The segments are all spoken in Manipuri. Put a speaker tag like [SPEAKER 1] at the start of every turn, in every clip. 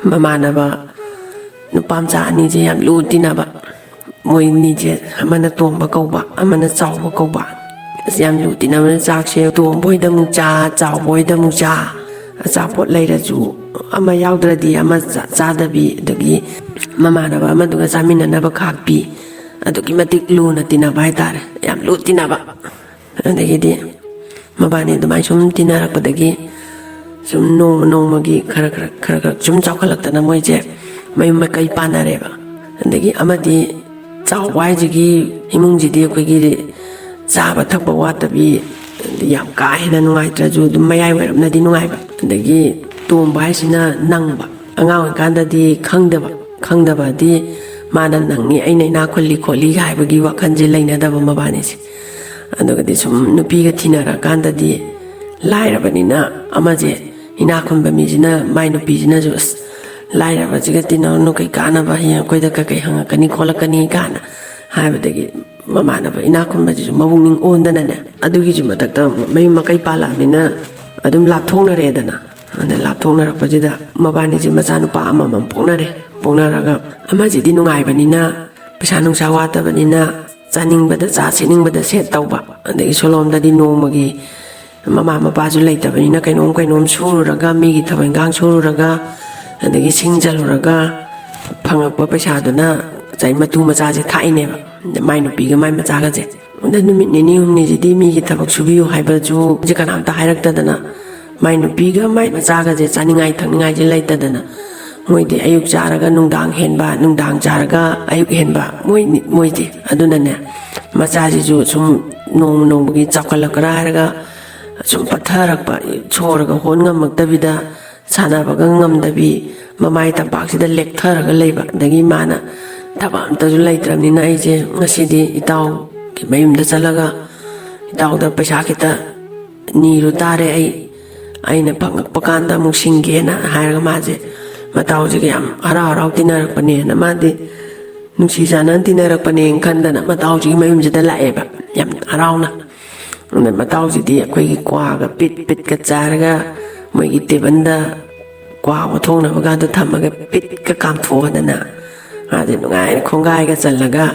[SPEAKER 1] ꯃꯃꯥꯟꯅꯕ ꯅꯨꯄꯥ ꯃꯆꯥ ꯑꯅꯤꯁꯦ ꯌꯥꯝ ꯂꯨ ꯇꯤꯟꯅꯕ ꯃꯣꯏ ꯑꯅꯤꯁꯦ ꯑꯃꯅ ꯇꯣꯝꯕ ꯀꯧꯕ ꯑꯃꯅ ꯆꯥꯎꯕ ꯀꯧꯕ ꯑꯁ ꯌꯥꯝ ꯂꯨ ꯇꯤꯟꯅꯕꯅ ꯆꯥꯛꯁꯦ ꯇꯣꯝꯕ ꯍꯣꯏꯗ ꯑꯃꯨꯛ ꯆꯥ ꯆꯥꯎꯕ ꯍꯣꯏꯗ ꯑꯃꯨꯛ ꯆꯥ ꯑꯆꯥꯄꯣꯠ ꯂꯩꯔꯁꯨ ꯑꯃ ꯌꯥꯎꯗ꯭ꯔꯗꯤ ꯑꯃ ꯆꯥꯗꯕꯤ ꯑꯗꯒꯤ ꯃꯃꯥꯟꯅꯕ ꯑꯃꯗꯨꯒ ꯆꯥꯃꯤꯟꯅꯅꯕ ꯈꯥꯛꯄꯤ ꯑꯗꯨꯛꯀꯤ ꯃꯇꯤꯛ ꯂꯨꯅ ꯇꯤꯟꯅꯕ ꯍꯥꯏꯇꯥꯔꯦ ꯌꯥꯝ ꯂꯨ ꯇꯤꯟꯅꯕ ꯑꯗꯒꯤꯗꯤ ꯃꯕꯥꯅꯤ ꯑꯗꯨꯃꯥꯏꯅ ꯁꯨꯝ ꯇꯤꯟꯅꯔꯛꯄꯗꯒꯤ ꯁꯨꯝ ꯅꯣꯡꯃꯒꯤ ꯈꯔ ꯁꯨꯝ ꯆꯥꯎꯈꯠꯂꯛꯇꯅ ꯃꯣꯏꯁꯦ ꯃꯌꯨꯝ ꯃꯀꯩ ꯄꯥꯟꯅꯔꯦꯕ ꯑꯗꯒꯤ ꯑꯃꯗꯤ ꯆꯥꯎꯕ ꯍꯥꯏꯁꯤꯒꯤ ꯏꯃꯨꯡꯁꯤꯗꯤ ꯑꯩꯈꯣꯏꯒꯤ ꯆꯥꯕ ꯊꯛꯄ ꯋꯥꯠꯇꯕꯤ ꯌꯥꯝ ꯀꯥ ꯍꯦꯟꯅ ꯅꯨꯡꯉꯥꯏꯇ꯭ꯔꯁꯨ ꯑꯗꯨꯝ ꯃꯌꯥꯏ ꯑꯣꯏꯔꯞꯅꯗꯤ ꯅꯨꯡꯉꯥꯏꯕ ꯑꯗꯒꯤ ꯇꯣꯝꯕ ꯍꯥꯏꯁꯤꯅ ꯅꯪꯕ ꯑꯉꯥꯡ ꯑꯣꯏꯔꯤꯀꯥꯟꯗꯗꯤ ꯈꯪꯗꯕꯗꯤ ꯃꯥꯅ ꯅꯪꯉꯤ ꯑꯩꯅ ꯏꯅꯥꯛ ꯈꯨꯜꯂꯤ ꯈꯣꯠꯂꯤꯒ ꯍꯥꯏꯕꯒꯤ ꯋꯥꯈꯜꯁꯦ ꯂꯩꯅꯗꯕ ꯃꯕꯥꯅꯤꯁꯦ ꯑꯗꯨꯒꯗꯤ ꯁꯨꯝ ꯅꯨꯄꯤꯒ ꯊꯤꯅꯔꯀꯥꯟꯗꯗꯤ ꯂꯥꯏꯔꯕꯅꯤꯅ ꯑꯃꯁꯦ ꯏꯅꯥꯛ ꯈꯨꯟꯕ ꯃꯤꯁꯤꯅ ꯃꯥꯏ ꯅꯨꯄꯤꯁꯤꯅꯁꯨ ꯑꯁ ꯂꯥꯏꯔꯕꯁꯤꯒ ꯇꯤꯟꯅꯔꯨꯅꯨ ꯀꯩ ꯀꯥꯟꯅꯕ ꯍꯌꯦꯡ ꯑꯩꯈꯣꯏꯗ ꯀꯩ ꯍꯪꯉꯛꯀꯅꯤ ꯈꯣꯠꯂꯛꯀꯅꯤ ꯀꯥꯏꯅ ꯍꯥꯏꯕꯗꯒꯤ ꯃꯃꯥꯟꯅꯕ ꯏꯅꯥꯛ ꯈꯨꯟꯕꯁꯤꯁꯨ ꯃꯕꯨꯛꯅꯤꯡ ꯑꯣꯟꯗꯅꯅꯦ ꯑꯗꯨꯒꯤꯁꯨ ꯃꯊꯛꯇ ꯃꯌꯨꯝ ꯃꯀꯩ ꯄꯥꯜꯂꯛꯑꯕꯅꯤꯅ ꯑꯗꯨꯝ ꯂꯥꯞꯊꯣꯛꯅꯔꯦꯗꯅ ꯑꯗ ꯂꯥꯞꯊꯣꯛꯅꯔꯛꯄꯁꯤꯗ ꯃꯕꯥꯅꯤꯁꯦ ꯃꯆꯥꯅꯨꯄꯥ ꯑꯃꯃꯝ ꯄꯣꯛꯅꯔꯒ ꯑꯃꯁꯤꯗꯤ ꯅꯨꯡꯉꯥꯏꯕꯅꯤ나 ꯄꯩꯁꯥ ꯅꯨꯡꯁꯥ ꯋꯥꯠꯇꯕꯅꯤꯅ ꯆꯥꯅꯤꯡꯕꯗ ꯆꯥ ꯁꯦꯠꯅꯤꯡꯕꯗ ꯁꯦꯠ ꯇꯧꯕ ꯑꯗꯒꯤ ꯁꯣꯂꯣꯝꯗꯗꯤ ꯅꯣꯡꯃꯒꯤ ꯃꯃꯥ ꯃꯄꯥꯁꯨ ꯂꯩꯇꯕꯅꯤꯅ ꯀꯩꯅꯣꯝ ꯁꯨꯔꯨꯔꯒ ꯃꯤꯒꯤ ꯊꯕꯛ ꯏꯟꯈꯥꯡ ꯁꯨꯔꯨꯔꯒ ꯑꯗꯒꯤ ꯁꯤꯡ ꯆꯜꯂꯨꯔꯒ ꯐꯪꯉꯛꯄ ꯄꯩꯁꯥꯗꯨꯅ ꯉꯁꯥꯏ ꯃꯇꯨ ꯃꯆꯥꯁꯦ ꯊꯥꯛꯏꯅꯦꯕ ꯃꯥꯏ ꯅꯨꯄꯤꯒ ꯃꯥꯏ ꯃꯆꯥꯒꯁꯦ ꯑꯗ ꯅꯨꯃꯤꯠ ꯅꯤꯅꯤ ꯍꯨꯝꯅꯤꯁꯤꯗꯤ ꯃꯤꯒꯤ ꯊꯕꯛ ꯁꯨꯕꯤꯌꯨ ꯍꯥꯏꯕꯁꯨ ꯀꯅꯥꯝꯇ ꯍꯥꯏꯔꯛꯇꯗꯅ ꯃꯥꯏ ꯅꯨꯄꯤꯒ ꯃꯥꯏ ꯃꯆꯥꯒꯁꯦ ꯆꯥꯅꯤꯡꯉꯥꯏ ꯊꯛꯅꯤꯡꯉꯥꯏꯁꯦ ꯂꯩꯇꯗꯅ ꯃꯣꯏꯗꯤ ꯑꯌꯨꯛ ꯆꯥꯔꯒ ꯅꯨꯡꯗꯥꯡ ꯍꯦꯟꯕ ꯅꯨꯡꯗꯥꯡ ꯆꯥꯔꯒ ꯑꯌꯨꯛ ꯍꯦꯟꯕ ꯃꯣꯏꯗꯤ ꯑꯗꯨꯅꯅꯦ ꯃꯆꯥꯁꯤꯁꯨ ꯁꯨꯝ ꯅꯣꯡꯃꯒꯤ ꯆꯥꯎꯈꯠꯂꯛꯀ꯭ꯔꯥ ꯍꯥꯏꯔꯒ ꯁꯨꯝ ꯄꯠꯊꯔꯛꯄ ꯁꯣꯔꯒ ꯍꯣꯟ ꯉꯝꯃꯛꯇꯕꯤꯗ ꯁꯥꯟꯅꯕꯒ ꯉꯝꯗꯕꯤ ꯃꯃꯥꯏ ꯇꯝꯄꯥꯛꯁꯤꯗ ꯂꯦꯛꯊꯔꯒ ꯂꯩꯕ ꯑꯗꯒꯤ ꯃꯥꯅ ꯊꯕꯛ ꯑꯝꯇꯁꯨ ꯂꯩꯇ꯭ꯔꯕꯅꯤꯅ ꯑꯩꯁꯦ ꯉꯁꯤꯗꯤ ꯏꯇꯥꯎꯒꯤ ꯃꯌꯨꯝꯗ ꯆꯠꯂꯒ ꯏꯇꯥꯎꯗ ꯄꯩꯁా ꯈꯤꯇ ꯅꯤꯔꯨ ꯇꯥꯔꯦ ꯑꯩꯅ ꯐꯪꯉꯛꯄ ꯀꯥꯟꯗ ꯑꯃꯨꯛ ꯁꯤꯡꯒꯦꯅ ꯍꯥꯏꯔꯒ ꯃꯥꯁꯦ ꯃꯇꯥꯎꯁꯤꯒ ꯌꯥꯝ ꯍꯔꯥꯎ ꯇꯤꯟꯅꯔꯛꯄꯅꯦꯅ ꯃꯥꯗꯤ ꯅꯨꯡꯁꯤ ꯆꯥꯟꯅꯅ ꯇꯤꯟꯅꯔꯛꯄꯅꯦꯅ ꯈꯟꯗꯅ ꯃꯇꯥꯎꯁꯤꯒꯤ ꯃꯌꯨꯝꯁꯤꯗ ꯂꯥꯛꯑꯦꯕ ꯌꯥꯝ ꯍꯔꯥꯎꯅ ꯑꯗ ꯃꯇꯥꯎꯁꯤꯗꯤ ꯑꯩꯈꯣꯏꯒꯤ ꯀ꯭ꯋꯥꯒ ꯄꯤꯠꯀ ꯆꯥꯔꯒ ꯃꯣꯏꯒꯤ ꯇꯦꯕꯜꯗ ꯀ꯭ꯋꯥ ꯑꯣꯊꯣꯡꯅꯕꯒꯗꯣ ꯊꯝꯃꯒ ꯄꯤꯠꯀ ꯀꯥꯝꯊꯣꯛꯑꯗꯅ ꯃꯥꯁꯦ ꯅꯨꯡꯉꯥꯏꯅ ꯈꯣꯡꯒꯥꯏꯒ ꯆꯜꯂꯒ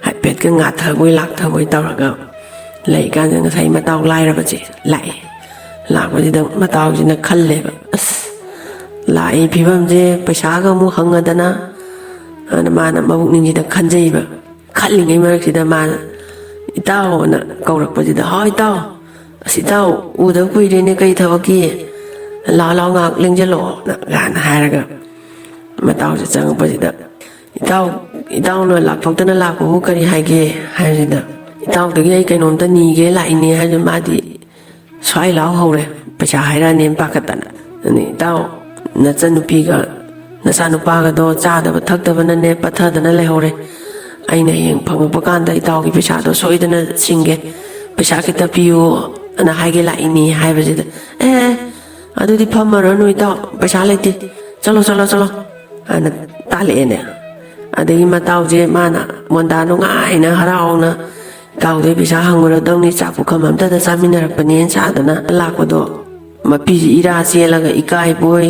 [SPEAKER 1] ꯍꯥꯏꯐꯦꯠꯀ ꯉꯥꯊꯕꯣꯏ ꯂꯥꯛꯊꯕꯣꯏ ꯇꯧꯔꯒ ꯂꯩꯀꯥꯟꯗ ꯉꯁꯥꯏ ꯃꯇꯥꯎ ꯂꯥꯏꯔꯕꯁꯦ ꯂꯥꯛꯄꯁꯤꯗ ꯃꯇꯥꯎꯁꯤꯅ ꯈꯜꯂꯦꯕ ꯑꯁ ꯂꯥꯛꯏ ꯐꯤꯕꯝꯁꯦ ꯄꯩꯁꯥꯒ ꯑꯃꯨꯛ ꯍꯪꯉꯗꯅ ꯑꯗ ꯃꯥꯅ ꯃꯕꯨꯛꯅꯤꯡꯁꯤꯗ ꯈꯟꯖꯩꯕ ꯈꯜꯂꯤꯉꯩ ꯃꯔꯛꯁꯤꯗ ꯃꯥꯅ ꯏꯇꯥꯎꯅ ꯀꯧꯔꯛꯄꯁꯤꯗ ꯍꯣꯏ ꯏꯇꯥꯎ ꯑꯁ ꯏꯇꯥꯎ ꯎꯗꯕ ꯀꯨꯏꯔꯦꯅꯦ ꯀꯩ ꯊꯕꯛꯀꯤ ꯂꯥꯎ ꯉꯥꯛ ꯂꯦꯡꯖꯜꯂꯛꯑꯣ ꯒꯥꯅ ꯍꯥꯏꯔꯒ ꯃꯇꯥꯎꯁꯦ ꯆꯪꯉꯛꯄꯁꯤꯗ ꯏꯇꯥꯎꯅ ꯂꯥꯛꯊꯣꯛꯇꯅ ꯂꯥꯛꯄꯕꯨ ꯀꯔꯤ ꯍꯥꯏꯒꯦ ꯍꯥꯏꯕꯁꯤꯗ ꯏꯇꯥꯎꯗꯒꯤ ꯑꯩ ꯀꯩꯅꯣꯝꯇ ꯅꯤꯒꯦ ꯂꯥꯛꯏꯅꯦ ꯍꯥꯏꯕ ꯃꯥꯗꯤ ꯁ꯭ꯋꯥꯏ ꯂꯥꯎ ꯍꯧꯔꯦ ꯄꯩꯁꯥ ꯍꯥꯏꯔꯛꯑꯅꯦꯅ ꯄꯥꯈꯠꯇꯅ ꯑꯗꯩ ꯏꯇꯥꯎ ꯅꯆꯟꯅꯨꯄꯤꯒ ꯅꯆꯥꯅꯨꯄꯥꯒꯗꯣ ꯆꯥꯗꯕ ꯊꯛꯇꯕꯅꯅꯦ ꯄꯠꯊꯗꯅ ꯂꯩꯍꯧꯔꯦ ꯑꯩꯅ ꯍꯌꯦꯡ ꯐꯪꯉꯛꯄ ꯀꯥꯟꯗ ꯏꯇꯥꯎꯒꯤ ꯄꯩꯁꯥꯗꯣ ꯁꯣꯏꯗꯅ ꯁꯤꯡꯒꯦ ꯄꯩꯁꯥ ꯈꯤꯇ ꯄꯤꯌꯨ ꯑꯅ ꯍꯥꯏꯒꯦ ꯂꯥꯛꯏꯅꯤ ꯍꯥꯏꯕꯁꯤꯗ ꯑꯗꯨꯗꯤ ꯐꯝꯃꯔꯅꯨ ꯏꯇꯥꯎ ꯄꯩꯁꯥ ꯂꯩꯇꯦ ꯆꯠꯂꯣ ꯑꯅ ꯇꯥꯜꯂꯛꯑꯦꯅꯦ ꯑꯗꯒꯤ ꯃꯇꯥꯎꯁꯦ ꯃꯥꯅ ꯃꯣꯟꯗꯥ ꯅꯨꯡꯉꯥꯏꯅ ꯍꯔꯥꯎꯅ ꯏꯇꯥꯎꯗꯩ ꯄꯩꯁꯥ ꯍꯪꯉꯨꯔꯗꯧꯅꯤ ꯆꯥꯛ ꯄꯨꯈꯝ ꯑꯝꯇꯗ ꯆꯥꯃꯤꯟꯅꯔꯛꯄꯅꯦꯅ ꯆꯥꯗꯅ ꯂꯥꯛꯄꯗꯣ ꯃꯄꯤꯁꯤ ꯏꯔꯥ ꯆꯦꯜꯂꯒ ꯏꯀꯥꯏꯕꯣꯏ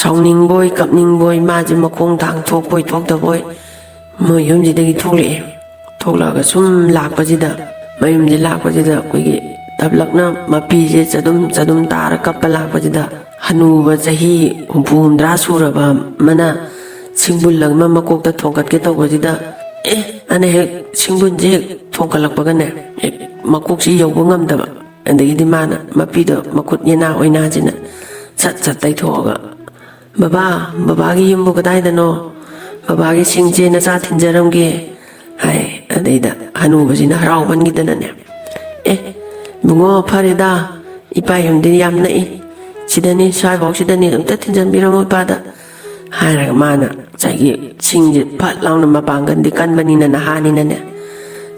[SPEAKER 1] ꯁꯥꯎꯅꯤꯡꯕꯣꯏ ꯀꯞꯅꯤꯡꯕꯣꯏ ꯃꯥꯁꯦ ꯃꯈꯣꯡ ꯊꯥꯡ ꯊꯣꯛꯄꯣꯏ ꯊꯣꯛꯇꯕꯣꯏ ꯃꯣꯏ ꯌꯨꯝꯁꯤꯗꯒꯤ ꯊꯣꯛꯂꯛꯑꯒ ꯁꯨꯝ ꯂꯥꯛꯄꯁꯤꯗ ꯃꯌꯨꯝꯁꯦ ꯂꯥꯛꯄꯁꯤꯗ ꯑꯩꯈꯣꯏꯒꯤ ꯇꯞꯂꯛꯅ ꯃꯄꯤꯁꯦ ꯆꯗꯨꯝ ꯇꯥꯔ ꯀꯞꯄ ꯂꯥꯛꯄꯁꯤꯗ ꯍꯅꯨꯕ ꯆꯍꯤ 60-70 ꯁꯨꯔꯕ ꯑꯃꯅ ꯁꯤꯡꯕꯨꯜ ꯑꯃ ꯃꯀꯣꯛꯇ ꯊꯣꯡꯀꯠꯀꯦ ꯇꯧꯕꯁꯤꯗ ꯑꯅ ꯍꯦꯛ ꯁꯤꯡꯕꯨꯜꯁꯦ ꯍꯦꯛ ꯊꯣꯡꯀꯠꯂꯛꯄꯒꯅꯦ ꯍꯦꯛ ꯃꯀꯣꯛꯁꯤ ꯌꯧꯕ ꯉꯝꯗꯕ ꯑꯗꯒꯤꯗꯤ ꯃꯥꯅ ꯃꯄꯤꯗꯣ ꯃꯈꯨꯠ ꯌꯦꯅꯥ ꯑꯣꯏꯅꯥꯁꯤꯅ ꯁꯠ ꯇꯩꯊꯣꯛꯑꯒ ꯕꯕꯥꯒꯤ ꯌꯨꯝꯕꯨ ꯀꯗꯥꯏꯗꯅꯣ ꯕꯕꯥꯒꯤ ꯁꯤꯡꯁꯦ ꯅꯆꯥ ꯊꯤꯟꯖꯔꯝꯒꯦ ꯍꯥꯏ ꯑꯗꯩꯗ ꯍꯅꯨꯕꯁꯤꯅ ꯍꯔꯥꯎꯃꯟꯈꯤꯗꯅꯅꯦ ꯏꯕꯨꯡꯉꯣ ꯐꯔꯦꯗ ꯏꯄꯥ ꯌꯨꯝꯗꯤ ꯌꯥꯝ ꯅꯛꯏ ꯁꯤꯗꯅꯤ ꯁ꯭ꯋꯥꯏꯐꯥꯎꯁꯤꯗꯅꯤ ꯑꯝꯇ ꯊꯤꯟꯖꯟꯕꯤꯔꯝꯃꯣ ꯏꯄꯥꯗ ꯍꯥꯏꯔꯒ ꯃꯥꯅ ꯉꯁꯥꯏꯒꯤ ꯁꯤꯡꯁꯦ ꯐꯠ ꯂꯥꯎꯅ ꯃꯄꯥꯡꯒꯟꯗꯤ ꯀꯟꯕꯅꯤꯅ ꯅꯍꯥꯅꯤꯅꯅꯦ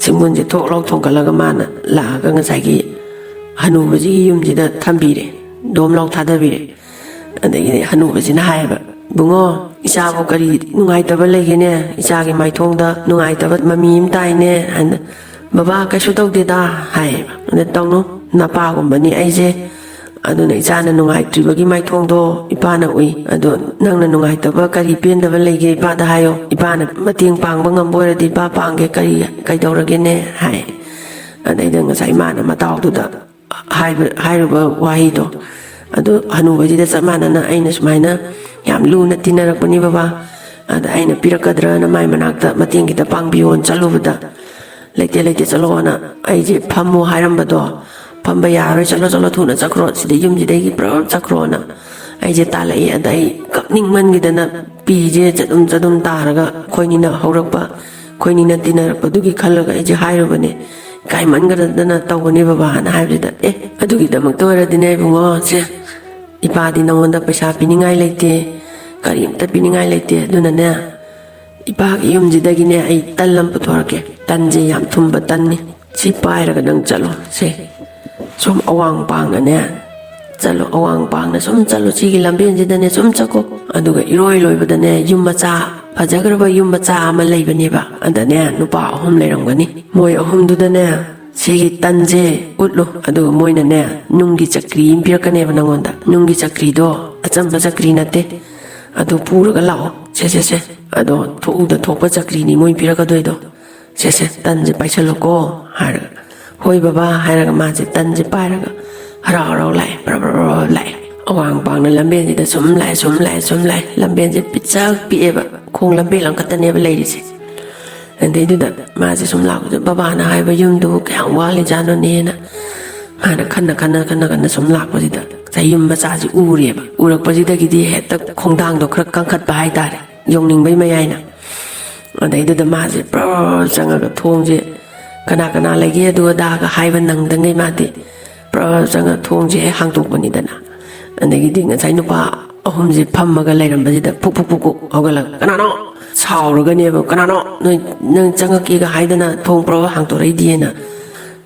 [SPEAKER 1] ꯁꯤꯡꯕꯨꯟꯁꯦ ꯊꯣꯛ ꯂꯥꯎ ꯊꯣꯡꯒꯠꯂꯒ ꯃꯥꯅ ꯂꯥꯛꯑꯒ ꯉꯁꯥꯏꯒꯤ ꯍꯅꯨꯕꯁꯤꯒꯤ ꯌꯨꯝꯁꯤꯗ ꯊꯝꯕꯤꯔꯦ ꯗꯣꯝ ꯂꯥꯎ ꯊꯥꯗꯕꯤꯔꯦ ꯑꯗꯒꯤꯗꯤ ꯍꯅꯨꯕꯁꯤꯅ ꯍꯥꯏꯌꯦꯕ ꯏꯕꯨꯡꯉꯣ ꯏꯆꯥꯕꯨ ꯀꯔꯤ ꯅꯨꯡꯉꯥꯏꯇꯕ ꯂꯩꯒꯦꯅꯦ ꯏꯆꯥꯒꯤ ꯃꯥꯏꯊꯣꯡꯗ ꯅꯨꯡꯉꯥꯏꯇꯕ ꯃꯃꯤ ꯑꯃ ꯇꯥꯏꯅꯦ ꯍꯥꯏꯅ ꯕꯕꯥ ꯀꯩꯁꯨ ꯇꯧꯗꯦꯗ ꯍꯥꯏꯌꯦꯕ ꯑꯗ ꯇꯧꯅꯨ ꯅꯄꯥꯒꯨꯝꯕꯅꯤ ꯑꯩꯁꯦ ꯑꯗꯨꯅ ꯏꯆꯥꯅ ꯅꯨꯡꯉꯥꯏꯇ꯭ꯔꯤꯕꯒꯤ ꯃꯥꯏꯊꯣꯡꯗꯣ ꯏꯄꯥꯅ ꯎꯏ ꯑꯗꯣ ꯅꯪꯅ ꯅꯨꯡꯉꯥꯏꯇꯕ ꯀꯔꯤ ꯄꯦꯟꯗꯕ ꯂꯩꯒꯦ ꯏꯄꯥꯗ ꯍꯥꯏꯌꯣ ꯏꯄꯥꯅ ꯃꯇꯦꯡ ꯄꯥꯡꯕ ꯉꯝꯕ ꯑꯣꯏꯔꯗꯤ ꯏꯄꯥ ꯄꯥꯡꯒꯦ ꯀꯩꯗꯧꯔꯒꯦꯅꯦ ꯍꯥꯏ ꯑꯗꯩꯗ ꯉꯁꯥꯏ ꯃꯥꯅ ꯃꯇꯥꯎꯗꯨꯗ ꯍꯥꯏꯔꯨꯕ ꯋꯥꯍꯩꯗꯣ ꯑꯗꯨ ꯍꯅꯨꯕꯁꯤꯗ ꯆꯞ ꯃꯥꯟꯅꯅ ꯑꯩꯅ ꯁꯨꯃꯥꯏꯅ ꯌꯥꯝ ꯂꯨꯅ ꯇꯤꯟꯅꯔꯛꯄꯅꯤ ꯕꯕꯥ ꯑꯗ ꯑꯩꯅ ꯄꯤꯔꯛꯀꯗ꯭ꯔꯅ ꯃꯥꯏ ꯃꯅꯥꯛꯇ ꯃꯇꯦꯡ ꯈꯤꯇ ꯄꯥꯡꯕꯤꯌꯣꯅ ꯆꯠꯂꯨꯕꯗ ꯂꯩꯇꯦ ꯆꯠꯂꯣꯅ ꯑꯩꯁꯦ ꯐꯝꯃꯣ ꯍꯥꯏꯔꯝꯕꯗꯣ ꯐꯝꯕ ꯌꯥꯔꯣꯏ ꯆꯠꯂꯣ ꯊꯨꯅ ꯆꯠꯈ꯭ꯔꯣ ꯁꯤꯗ ꯌꯨꯝꯁꯤꯗꯒꯤ ꯄꯨꯔꯞ ꯆꯠꯈ꯭ꯔꯣꯅ ꯑꯩꯁꯦ ꯇꯥꯜꯂꯛꯏ ꯑꯗ ꯑꯩ ꯀꯞꯅꯤꯡꯃꯟꯈꯤꯗꯅ ꯄꯤꯁꯦ ꯆꯗꯨꯝ ꯇꯥꯔꯒ ꯑꯩꯈꯣꯏꯅꯤꯅ ꯍꯧꯔꯛꯄ ꯑꯩꯈꯣꯏꯅꯤꯅ ꯇꯤꯟꯅꯔꯛꯄꯗꯨꯒꯤ ꯈꯜꯂꯒ ꯑꯩꯁꯦ ꯍꯥꯏꯔꯨꯕꯅꯦ ꯏꯀꯥꯏꯃꯟꯈ꯭ꯔꯗꯅ ꯇꯧꯕꯅꯦ ꯕꯕꯥꯅ ꯍꯥꯏꯕꯁꯤꯗ ꯑꯗꯨꯒꯤꯗꯃꯛꯇ ꯑꯣꯏꯔꯗꯤꯅꯦ ꯏꯕꯨꯡꯉꯣ ꯁꯦ ꯏꯄꯥꯗꯤ ꯅꯉꯣꯟꯗ ꯄꯩꯁా ꯄꯤꯅꯤꯡꯉꯥই ꯂꯩꯇꯦ ꯀꯔꯤꯝꯇ ꯄꯤꯅꯤꯡꯉꯥই ꯂꯩꯇꯦ ꯑꯗꯨꯅꯅꯦ ꯏꯄꯥꯒꯤ ꯌꯨꯝꯁꯤꯗꯒꯤꯅꯦ ꯑꯩ ꯇꯟ ꯑꯃ ꯄꯨꯊꯣꯔꯛꯀꯦ ꯇꯟꯁꯦ ꯌꯥꯝ ꯊꯨꯝꯕ ꯇꯟꯅꯤ ꯁꯤ ꯄꯥꯏꯔꯒ ꯅꯪ ꯆꯠꯂꯣ ꯁꯦ ꯁꯨꯝ ꯑꯋꯥꯡ ꯄꯥꯡꯅꯅꯦ ꯆꯠꯂꯣ ꯑꯋꯥꯡ ꯄꯥꯡꯅ ꯁꯨꯝ ꯆꯠꯂꯣ ꯁꯤꯒꯤ ꯂꯝꯕꯦꯟꯁꯤꯗꯅꯦ ꯁꯨꯝ ꯆꯠꯀꯣ ꯑꯗꯨꯒ ꯏꯔꯣꯏ ꯂꯣꯏꯕꯗꯅꯦ ꯌꯨꯝ ꯃꯆꯥ ꯐꯖꯈ꯭ꯔꯕ ꯌꯨꯝ ꯃꯆꯥ ꯑꯃ ꯂꯩꯕꯅꯦꯕ ꯑꯗꯅꯦ ꯅꯨꯄꯥ 3 ꯂꯩꯔꯝꯒꯅꯤ ꯃꯣꯏ 3ꯗꯨꯗꯅꯦ ꯁꯤꯒꯤ ꯇꯟꯁꯦ ꯎꯠꯂꯨ ꯑꯗꯨꯒ ꯃꯣꯏꯅꯅꯦ ꯅꯨꯡꯒꯤ ꯆꯀ꯭ꯔꯤ ꯑꯃ ꯄꯤꯔꯛꯀꯅꯦꯕ ꯅꯪꯉꯣꯟꯗ ꯅꯨꯡꯒꯤ ꯆꯀ꯭ꯔꯤꯗꯣ ꯑꯆꯝꯕ ꯆꯀ꯭ꯔꯤ ꯅꯠꯇꯦ ꯑꯗꯨ ꯄꯨꯔꯒ ꯂꯥꯛꯑꯣ ꯁꯦ ꯑꯗꯣ ꯊꯣꯛꯎꯗ ꯊꯣꯛꯄ ꯆꯀ꯭ꯔꯤꯅꯤ ꯃꯣꯏ ꯄꯤꯔꯛꯀꯗꯣꯏꯗꯣ ꯁꯦ ꯇꯟꯁꯦ ꯄꯥꯏꯁꯜꯂꯨꯀꯣ ꯍꯥꯏꯔꯒ ꯍꯣꯏ ꯕꯕꯥ ꯍꯥꯏꯔꯒ ꯃꯥꯁꯦ ꯇꯟꯁꯦ ꯄꯥꯏꯔꯒ ꯍꯔꯥꯎ ꯂꯥꯛꯑꯦ ꯕ꯭ꯔ ꯂꯥꯛꯑꯦ ꯑꯋꯥꯡ ꯄꯥꯡꯅ ꯂꯝꯕꯦꯟꯁꯤꯗ ꯁꯨꯝ ꯂꯥꯛꯑꯦ ꯂꯝꯕꯦꯟꯁꯦ ꯄꯤꯛꯆꯛ ꯄꯤꯛꯑꯦꯕ ꯈꯣꯡ ꯂꯝꯕꯦꯟ ꯑꯃꯈꯛꯇꯅꯦꯕ ꯂꯩꯔꯤꯁꯦ ꯑꯗꯩꯗꯨꯗ ꯃꯥꯁꯦ ꯁꯨꯝ ꯂꯥꯛꯄꯗ ꯕꯕꯥꯅ ꯍꯥꯏꯕ ꯌꯨꯝꯗꯨꯕꯨ ꯀꯌꯥꯝ ꯋꯥꯠꯂꯤꯖꯥꯠꯅꯣꯅꯦꯅ ꯃꯥꯅ ꯈꯟꯅ ꯁꯨꯝ ꯂꯥꯛꯄꯁꯤꯗ ꯉꯁꯥꯏ ꯌꯨꯝ ꯃꯆꯥꯁꯤ ꯎꯔꯦꯕ ꯎꯔꯛꯄꯁꯤꯗꯒꯤꯗꯤ ꯍꯦꯛꯇ ꯈꯣꯡꯊꯥꯡꯗꯣ ꯈꯔ ꯀꯟꯈꯠꯄ ꯍꯥꯏꯇꯥꯔꯦ ꯌꯧꯅꯤꯡꯕꯩ ꯃꯌꯥꯏꯅ ꯑꯗꯩꯗꯨꯗ ꯃꯥꯁꯦ ꯄ꯭ꯔ ꯆꯪꯉꯒ ꯊꯣꯡꯁꯦ ꯀꯅꯥ ꯂꯩꯒꯦ ꯑꯗꯨ ꯑꯗꯥꯒ ꯍꯥꯏꯕ ꯅꯪꯗꯉꯩ ꯃꯥꯗꯤ ꯄ꯭ꯔ ꯆꯪꯉ ꯊꯣꯡꯁꯦ ꯍꯦꯛ ꯍꯥꯡꯇꯣꯛꯄꯅꯤꯗꯅ ꯑꯗꯒꯤꯗꯤ ꯉꯁꯥꯏ ꯅꯨꯄꯥ 3ꯁꯦ ꯐꯝꯃꯒ ꯂꯩꯔꯝꯕꯁꯤꯗ ꯐꯨꯛ ꯍꯧꯒꯠꯂꯒ ꯀꯅꯥꯅꯣ ꯁꯥꯎꯔꯒꯅꯦꯕ ꯀꯅꯥꯅꯣ ꯅꯪ ꯆꯪꯉꯛꯀꯦꯒ ꯍꯥꯏꯗꯅ ꯊꯣꯡ ꯄ꯭ꯔ ꯍꯥꯡꯇꯣꯔꯛꯏꯗꯤꯅ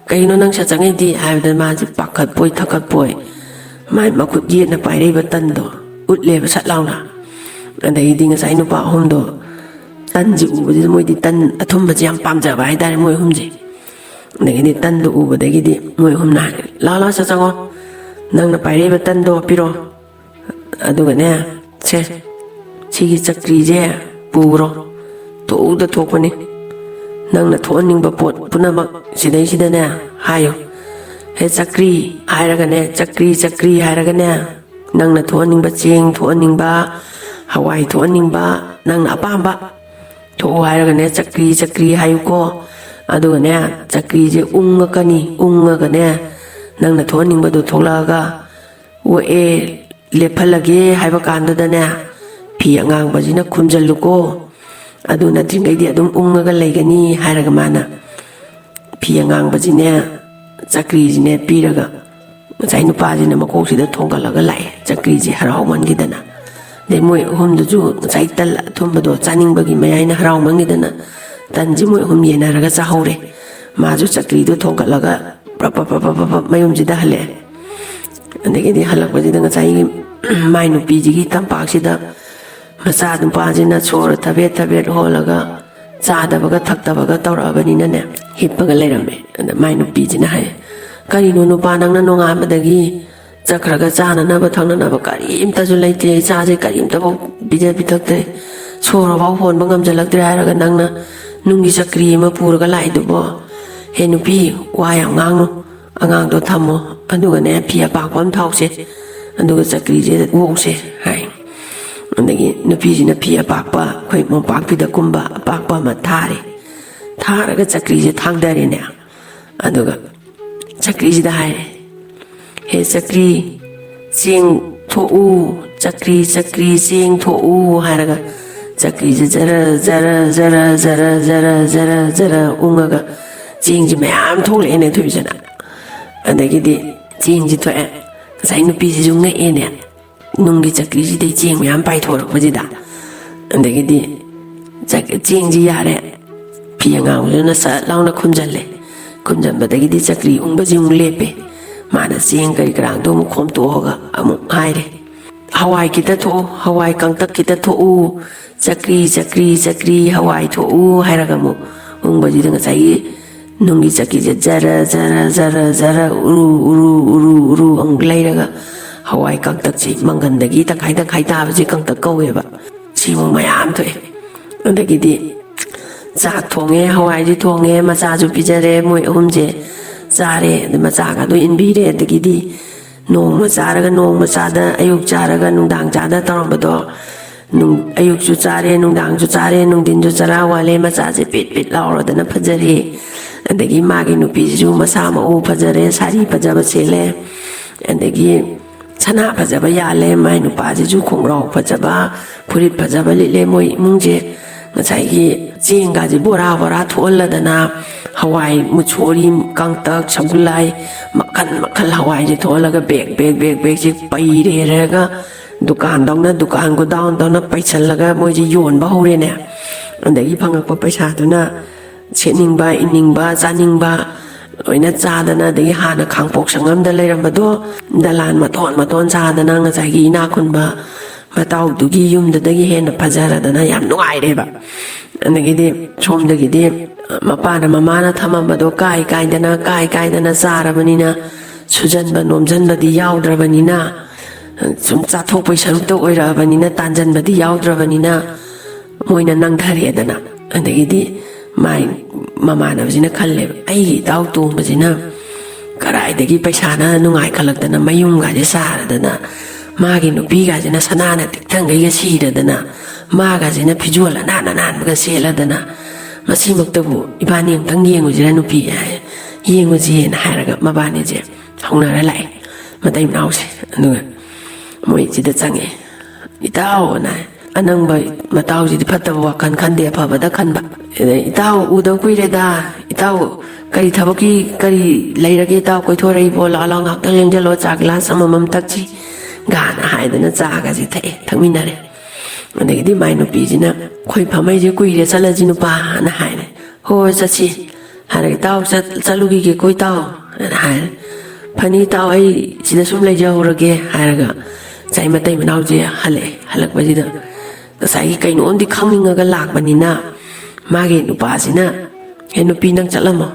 [SPEAKER 1] ꯀꯩꯅꯣ ꯅꯪ ꯆꯪꯉꯛꯏꯗꯤ ꯍꯥꯏꯕꯗ ꯃꯥꯁꯦ ꯄꯥꯈꯠꯄꯣꯏ ꯊꯀꯠꯄꯣꯏ ꯃꯥꯏ ꯃꯈꯨꯠ ꯌꯦꯠꯅ ꯄꯥꯏꯔꯛꯏꯕ ꯇꯟꯗꯣ ꯎꯠꯂꯦꯕ ꯁꯠ ꯂꯥꯎꯅ ꯑꯗꯒꯤꯗꯤ ꯉꯁꯥꯏ ꯅꯨꯄꯥ 3ꯗꯣ ꯇꯟꯁꯦ ꯎꯕꯁꯤꯗ ꯃꯣꯏꯗꯤ ꯇꯟ ꯑꯊꯨꯝꯕꯁꯦ ꯌꯥꯝ ꯄꯥꯝꯖꯕ ꯍꯥꯏꯇꯥꯔꯦ ꯃꯣꯏ 3ꯁꯦ ꯑꯗꯒꯤꯗꯤ ꯇꯟꯗꯣ ꯎꯕꯗꯒꯤꯗꯤ ꯃꯣꯏ 3ꯅ ꯍꯥꯏꯔꯦ ꯂꯥꯛꯑꯣ ꯆꯪꯉꯣ ꯅꯪꯅ ꯄꯥꯏꯔꯛꯏꯕ ꯇꯟꯗꯣ ꯄꯤꯔꯣ ꯑꯗꯨꯒꯅꯦ ꯁꯦ ꯁꯤꯒꯤ ꯆꯀ꯭ꯔꯤꯁꯦ ꯄꯨꯔꯣ ꯊꯣꯛꯎꯗ ꯊꯣꯛꯄꯅꯤ ꯅꯪꯅ ꯊꯣꯛꯍꯟꯅꯤꯡꯕ ꯄꯣꯠ ꯄꯨꯝꯅꯃꯛ ꯁꯤꯗꯩꯁꯤꯗꯅꯦ ꯍꯥꯏꯌꯣ ꯍꯦ ꯆꯀ꯭ꯔꯤ ꯍꯥꯏꯔꯒꯅꯦ ꯆꯀ꯭ꯔꯤ ꯍꯥꯏꯔꯒꯅꯦ ꯅꯪꯅ ꯊꯣꯛꯍꯟꯅꯤꯡꯕ ꯆꯦꯡ ꯊꯣꯛꯍꯟꯅꯤꯡꯕ ꯍꯋꯥꯏ ꯊꯣꯛꯍꯟꯅꯤꯡꯕ ꯅꯪꯅ ꯑꯄꯥꯝꯕ ꯊꯣꯛꯎ ꯍꯥꯏꯔꯒꯅꯦ ꯆꯀ꯭ꯔꯤ ꯍꯥꯏꯌꯨꯀꯣ ꯑꯗꯨꯒꯅꯦ ꯆꯀ꯭ꯔꯤꯁꯦ ꯎꯪꯉꯒꯅꯦ ꯅꯪꯅ ꯊꯣꯛꯍꯟꯅꯤꯡꯕꯗꯣ ꯊꯣꯛꯂꯛꯑꯒ ꯑꯣꯛꯑꯦ ꯂꯦꯞꯍꯜꯂꯒꯦ ꯍꯥꯏꯕ ꯀꯥꯟꯗꯨꯗꯅꯦ ꯐꯤ ꯑꯉꯥꯡꯕꯁꯤꯅ ꯈꯨꯝꯖꯤꯜꯂꯨꯀꯣ ꯑꯗꯨ ꯅꯠꯇ꯭ꯔꯤꯉꯩꯗꯤ ꯑꯗꯨꯝ ꯎꯪꯉꯒ ꯂꯩꯒꯅꯤ ꯍꯥꯏꯔꯒ ꯃꯥꯅ ꯐꯤ ꯑꯉꯥꯡꯕꯁꯤꯅꯦ ꯆꯀ꯭ꯔꯤꯁꯤꯅꯦ ꯄꯤꯔꯒ ꯉꯁꯥꯏ ꯅꯨꯄꯥꯁꯤꯅ ꯃꯀꯣꯛꯁꯤꯗ ꯊꯣꯡꯒꯠꯂꯒ ꯂꯥꯛꯑꯦ ꯆꯀ꯭ꯔꯤꯁꯦ ꯍꯔꯥꯎꯃꯟꯈꯤꯗꯅ ꯑꯗꯩ ꯃꯣꯏ 3ꯗꯨꯁꯨ ꯉꯁꯥꯏ ꯇꯜ ꯑꯊꯨꯝꯕꯗꯣ ꯆꯥꯅꯤꯡꯕꯒꯤ ꯃꯌꯥꯏꯅ ꯍꯔꯥꯎꯃꯟꯈꯤꯗꯅ ꯇꯟꯁꯤ ꯃꯣꯏ 3 ꯌꯦꯟꯅꯔꯒ ꯆꯥꯍꯧꯔꯦ ꯃꯥꯁꯨ ꯆꯀ꯭ꯔꯤꯗꯣ ꯊꯣꯡꯒꯠꯂꯒ ꯄ꯭ꯔꯞ ꯃꯌꯨꯝꯁꯤꯗ ꯍꯜꯂꯛꯑꯦ ꯑꯗꯒꯤꯗꯤ ꯍꯜꯂꯛꯄꯁꯤꯗ ꯉꯁꯥꯏꯒꯤ ꯃꯥꯏ ꯅꯨꯄꯤꯁꯤꯒꯤ ꯇꯝꯄꯥꯛꯁꯤꯗ ꯃꯆꯥ ꯅꯨꯄꯥꯁꯤꯅ ꯁꯣꯔ ꯊꯕꯦꯠ ꯍꯣꯜꯂꯒ ꯆꯥꯗꯕꯒ ꯊꯛꯇꯕꯒ ꯇꯧꯔꯛꯑꯕꯅꯤꯅꯅꯦ ꯍꯤꯞꯄꯒ ꯂꯩꯔꯝꯃꯦ ꯑꯗ ꯃꯥꯏ ꯅꯨꯄꯤꯁꯤꯅ ꯍꯥꯏ ꯀꯔꯤꯅꯣ ꯅꯨꯄꯥ ꯅꯪꯅ ꯅꯣꯡꯉꯥꯟꯕꯗꯒꯤ ꯆꯠꯈ꯭ꯔꯒ ꯆꯥꯅꯅꯕ ꯊꯛꯅꯅꯕ ꯀꯔꯤꯝꯇꯁꯨ ꯂꯩꯇꯦ ꯏꯆꯥꯁꯦ ꯀꯔꯤꯝꯇꯐꯥꯎ ꯄꯤꯊꯛꯇ꯭ꯔꯦ ꯁꯣꯔꯐꯥꯎ ꯍꯣꯟꯕ ꯉꯝꯁꯤꯜꯂꯛꯇ꯭ꯔꯦ ꯍꯥꯏꯔꯒ ꯅꯪꯅ ꯅꯨꯡꯒꯤ ꯆꯀ꯭ꯔꯤ ꯑꯃ ꯄꯨꯔꯒ ꯂꯥꯛꯏꯗꯨꯕꯣ ꯍꯦ ꯅꯨꯄꯤ ꯋꯥ ꯌꯥꯝ ꯉꯥꯡꯅꯨ ꯑꯉꯥꯡꯗꯣ ꯊꯝꯃꯣ ꯑꯗꯨꯒꯅꯦ ꯐꯤ ꯑꯄꯥꯛꯄ ꯑꯃ ꯊꯥꯎꯁꯦ ꯑꯗꯨꯒ ꯆꯀ꯭ꯔꯤꯁꯦ ꯑꯣꯛꯁꯦ ꯍꯥꯏ ꯑꯗꯒꯤ ꯅꯨꯄꯤꯁꯤꯅ ꯐꯤ ꯑꯄꯥꯛꯄ ꯑꯩꯈꯣꯏ ꯃꯣꯝꯄꯥꯛꯄꯤꯗ ꯀꯨꯝꯕ ꯑꯄꯥꯛꯄ ꯑꯃ ꯊꯥꯔꯒ ꯆꯀ꯭ꯔꯤꯁꯦ ꯊꯥꯡꯊꯔꯦꯅꯦ ꯑꯗꯨꯒ ꯆꯀ꯭ꯔꯤꯁꯤꯗ ꯍꯥꯏꯔꯦ ꯍꯦ ꯆꯀ꯭ꯔꯤ ꯆꯦꯡ ꯊꯣꯛꯎ ꯆꯀ꯭ꯔꯤ ꯆꯦꯡ ꯊꯣꯛꯎ ꯍꯥꯏꯔꯒ ꯆꯀ꯭ꯔꯤꯁꯦ ꯖꯔ ꯎꯪꯉꯒ ꯆꯦꯡꯁꯦ ꯃꯌꯥꯝ ꯊꯣꯛꯂꯛꯑꯦꯅꯦ ꯊꯣꯏꯕꯤꯁꯅ ꯑꯗꯒꯤꯗꯤ ꯆꯦꯡꯁꯦ ꯊꯣꯛꯑꯦ ꯉꯁꯥꯏ ꯅꯨꯄꯤꯁꯤꯁꯨ ꯉꯛꯑꯦꯅꯦ ꯅꯨꯡꯒꯤ ꯆꯀ꯭ꯔꯤꯁꯤꯗꯩ ꯆꯦꯡ ꯃꯌꯥꯝ ꯄꯥꯏꯊꯣꯔꯛꯄꯁꯤꯗ ꯑꯗꯒꯤꯗꯤ ꯆꯦꯡꯁꯤ ꯌꯥꯔꯦ ꯐꯤ ꯑꯉꯥꯡꯕꯗꯨꯅ ꯁꯠ ꯂꯥꯎꯅ ꯈꯨꯝꯖꯤꯟꯕꯗꯒꯤꯗꯤ ꯆꯀ꯭ꯔꯤ ꯎꯪꯕꯁꯤ ꯑꯃꯨꯛ ꯂꯦꯞꯄꯦ ꯃꯥꯅ ꯆꯦꯡ ꯀꯔꯤ ꯀꯔꯥꯡꯗꯣ ꯑꯃꯨꯛ ꯈꯣꯝꯇꯣꯛꯑꯒ ꯑꯃꯨꯛ ꯍꯥꯏꯔꯦ ꯍꯋꯥꯏ ꯈꯤꯇ ꯊꯣꯛꯎ ꯍꯋꯥꯏ ꯀꯪꯇꯛ ꯈꯤꯇ ꯊꯣꯛꯎ ꯆꯀ꯭ꯔꯤ ꯍꯋꯥꯏ ꯊꯣꯛꯎ ꯍꯥꯏꯔꯒ ꯑꯃꯨꯛ ꯎꯪꯕꯁꯤꯗ ꯉꯁꯥꯏꯒꯤ ꯅꯨꯡꯒꯤ ꯆꯛꯀꯤꯁꯦ ꯖꯔ ꯖꯔ ꯖꯔ ꯖꯔ ꯎꯔꯨ ꯎꯔꯨ ꯎꯔꯨ ꯎꯔꯨ ꯑꯃꯨꯛ ꯂꯩꯔꯒ ꯍꯋꯥꯏ ꯀꯪꯇꯛꯁꯤ ꯃꯪꯒꯟꯗꯒꯤ ꯇꯪꯈꯥꯏ ꯇꯪꯈꯥꯏ ꯇꯥꯕꯁꯤ ꯀꯪꯇꯛ ꯀꯧꯋꯦꯕ ꯁꯤꯃꯨꯛ ꯃꯌꯥꯝ ꯊꯣꯛꯑꯦ ꯑꯗꯒꯤꯗꯤ ꯆꯥꯛ ꯊꯣꯡꯉꯦ ꯍꯋꯥꯏꯁꯤ ꯊꯣꯡꯉꯦ ꯃꯆꯥꯁꯨ ꯄꯤꯖꯔꯦ ꯃꯣꯏ ꯑꯍꯨꯝꯁꯦ ꯆꯥꯔꯦ ꯑꯗꯩ ꯃꯆꯥꯒꯗꯣ ꯏꯟꯕꯤꯔꯦ ꯑꯗꯒꯤꯗꯤ ꯅꯣꯡꯃ ꯆꯥꯔꯒ ꯅꯣꯡꯃ ꯆꯥꯗ ꯑꯌꯨꯛ ꯆꯥꯔꯒ ꯅꯨꯡꯗꯥꯡ ꯆꯥꯗ ꯇꯧꯔꯝꯕꯗꯣ ꯑꯌꯨꯛꯁꯨ ꯆꯥꯔꯦ ꯅꯨꯡꯗꯥꯡꯁꯨ ꯆꯥꯔꯦ ꯅꯨꯡꯊꯤꯟꯁꯨ ꯆꯔꯥ ꯋꯥꯜꯂꯦ ꯃꯆꯥꯁꯦ ꯄꯤꯠ ꯄꯤꯠ ꯂꯥꯎꯔꯗꯅ ꯐꯖꯔꯦ ꯑꯗꯒꯤ ꯃꯥꯒꯤ ꯅꯨꯄꯤꯁꯤꯁꯨ ꯃꯁꯥ ꯃꯎ ꯐꯖꯔꯦ ꯁꯥꯔꯤ ꯐꯖꯕ ꯁꯦꯠꯂꯦ ꯑꯗꯒꯤ ꯁꯅꯥ ꯐꯖꯕ ꯌꯥꯜꯂꯦ ꯃꯥꯏ ꯅꯨꯄꯥꯁꯤꯁꯨ ꯈꯣꯡꯒ꯭ꯔꯥꯎ ꯐꯖꯕ ꯐꯨꯔꯤꯠ ꯐꯖꯕ ꯂꯤꯠꯂꯦ ꯃꯣꯏ ꯏꯃꯨꯡꯁꯦ ꯉꯁꯥꯏꯒꯤ ꯆꯦꯡꯒꯥꯁꯦ ꯕꯣꯔꯥ ꯕꯣꯔꯥ ꯊꯣꯛꯍꯜꯂꯗꯅ ꯍꯋꯥꯏ ꯃꯨꯠꯁꯣꯔꯤ ꯀꯪꯇꯛ ꯁꯒꯨꯜꯂꯥꯏ ꯃꯈꯜ ꯃꯈꯜ ꯍꯋꯥꯏꯁꯦ ꯊꯣꯛꯍꯜꯂꯒ ꯕꯦꯒꯁꯦ ꯄꯩꯔꯦꯔꯒ ꯗꯨꯀꯥꯟꯗꯧꯅ ꯗꯨꯀꯥꯟ ꯒꯣꯗꯥꯎꯟꯗꯧꯅ ꯄꯩꯁꯜꯂꯒ ꯃꯣꯏꯁꯦ ꯌꯣꯟꯕ ꯍꯧꯔꯦꯅꯦ ꯑꯗꯒꯤ ꯐꯪꯉꯛꯄ ꯄꯩꯁꯥꯗꯨꯅ ꯁꯦꯠꯅꯤꯡꯕ ꯏꯅꯤꯡꯕ ꯆꯥꯅꯤꯡꯕ ꯂꯣꯏꯅ ꯆꯥꯗꯅ ꯑꯗꯒꯤ ꯍꯥꯟꯅ ꯈꯥꯡꯄꯣꯛ ꯁꯪꯉꯝꯗ ꯂꯩꯔꯝꯕꯗꯣ ꯗꯂꯥꯟ ꯃꯊꯣꯟ ꯁꯥꯗꯅ ꯉꯁꯥꯏꯒꯤ ꯏꯅꯥꯛ ꯈꯨꯟꯕ ꯃꯇꯥꯎꯗꯨꯒꯤ ꯌꯨꯝꯗꯨꯗꯒꯤ ꯍꯦꯟꯅ ꯐꯖꯔꯗꯅ ꯌꯥꯝ ꯅꯨꯡꯉꯥꯏꯔꯦꯕ ꯑꯗꯒꯤꯗꯤ ꯁꯣꯝꯗꯒꯤꯗꯤ ꯃꯄꯥꯅ ꯃꯃꯥꯅ ꯊꯝꯃꯝꯕꯗꯣ ꯀꯥꯏ ꯀꯥꯏꯗꯅ ꯆꯥꯔꯕꯅꯤ나 수전바 놈전바ꯗꯤ ꯌꯥꯎꯗ꯭ꯔꯕꯅꯤ나 ꯁꯨꯝ ꯆꯥꯊꯣꯛꯄꯩ ꯁꯔꯨꯛꯇ ꯑꯣꯏꯔꯛꯑꯕꯅꯤ나 ꯇꯥꯟꯖꯟꯕꯗꯤ ꯌꯥꯎꯗ꯭ꯔꯕꯅꯤ나 ꯃꯣꯏꯅ ꯅꯪꯊꯔꯦꯗꯅ ꯑꯗꯒꯤꯗꯤ ꯃꯥꯏ ꯃꯃꯥꯟꯅꯕꯁꯤꯅ ꯈꯜꯂꯦꯕ ꯑꯩꯒꯤ ꯏꯇꯥꯎ ꯇꯣꯡꯕꯁꯤꯅ ꯀꯔꯥꯏꯗꯒꯤ ꯄꯩꯁꯥꯅ ꯅꯨꯡꯉꯥꯏꯈꯠꯂꯛꯇꯅ ꯃꯌꯨꯝꯒꯥꯁꯦ ꯁꯥꯔꯗꯅ ꯃꯥꯒꯤ ꯅꯨꯄꯤꯒꯥꯁꯤꯅ ꯁꯅꯥꯅ ꯇꯤꯛꯊꯪꯒꯩꯒ ꯁꯤꯔꯗꯅ ꯃꯥꯒꯥꯁꯤꯅ ꯐꯤꯖꯣꯜ ꯑꯅꯥꯟꯕꯒ ꯁꯦꯠꯂꯗꯅ ꯃꯁꯤꯃꯛꯇꯕꯨ ꯏꯕꯥꯅꯤ ꯑꯝꯇꯪ ꯌꯦꯡꯉꯨꯁꯤꯔ ꯅꯨꯄꯤ ꯌꯦꯡꯉꯨꯁꯤꯅ ꯍꯥꯏꯔꯒ ꯃꯕꯥꯅꯤꯁꯦ ꯍꯧꯅꯔ ꯂꯥꯛꯑꯦ ꯃꯇꯩ ꯃꯅꯥꯎꯁꯦ ꯑꯗꯨꯒ ꯃꯣꯏꯁꯤꯗ ꯆꯪꯉꯦ ꯏꯇꯥꯎꯅ ꯑꯅꯪꯕ ꯃꯇꯥꯎꯁꯤꯗꯤ ꯐꯠꯇꯕ ꯋꯥꯈꯜ ꯈꯟꯗꯦ ꯑꯐꯕꯗ ꯈꯟꯕ ꯑꯗꯩ ꯏꯇꯥꯎ ꯎꯗꯕ ꯀꯨꯏꯔꯦꯗ ꯏꯇꯥꯎ ꯀꯔꯤ ꯊꯕꯛꯀꯤ ꯀꯔꯤ ꯂꯩꯔꯒꯦ ꯏꯇꯥꯎ ꯀꯣꯏꯊꯣꯔꯛꯏꯕꯣ ꯂꯥꯛꯑꯣ ꯉꯥꯛꯇꯪ ꯂꯦꯡꯖꯜꯂꯣ ꯆꯥ ꯒ꯭ꯂꯥꯁ ꯑꯃꯃꯝ ꯊꯛꯁꯤ ꯒꯥꯅ ꯍꯥꯏꯗꯅ ꯆꯥꯒꯁꯤ ꯊꯛꯃꯤꯟꯅꯔꯦ ꯑꯗꯒꯤꯗꯤ ꯃꯥꯏ ꯅꯨꯄꯤꯁꯤꯅ ꯑꯩꯈꯣꯏ ꯐꯝꯃꯩꯁꯦ ꯀꯨꯏꯔꯦ ꯆꯠꯂꯁꯤ ꯅꯨꯄꯥꯅ ꯍꯥꯏꯔꯦ ꯍꯣꯏ ꯆꯠꯁꯤ ꯍꯥꯏꯔꯒ ꯏꯇꯥꯎ ꯆꯠꯂꯨꯈꯤꯒꯦꯀꯣ ꯏꯇꯥꯎ ꯍꯥꯏꯅ ꯍꯥꯏꯔꯦ ꯐꯅꯤ ꯏꯇꯥꯎ ꯑꯩ ꯁꯤꯗ ꯁꯨꯝ ꯂꯩꯖꯍꯧꯔꯒꯦ ꯍꯥꯏꯔꯒ ꯉꯁꯥꯏ ꯃꯇꯩ ꯃꯅꯥꯎꯁꯦ ꯍꯜꯂꯛꯄꯁꯤꯗ ꯉꯁꯥꯏꯒꯤ ꯀꯩꯅꯣꯝꯗꯤ ꯈꯪꯅꯤꯡꯉꯒ ꯂꯥꯛꯄꯅꯤꯅ ꯃꯥꯒꯤ ꯅꯨꯄꯥꯁꯤꯅ ꯅꯨꯄꯤ ꯅꯪ ꯆꯠꯂꯝꯃꯣ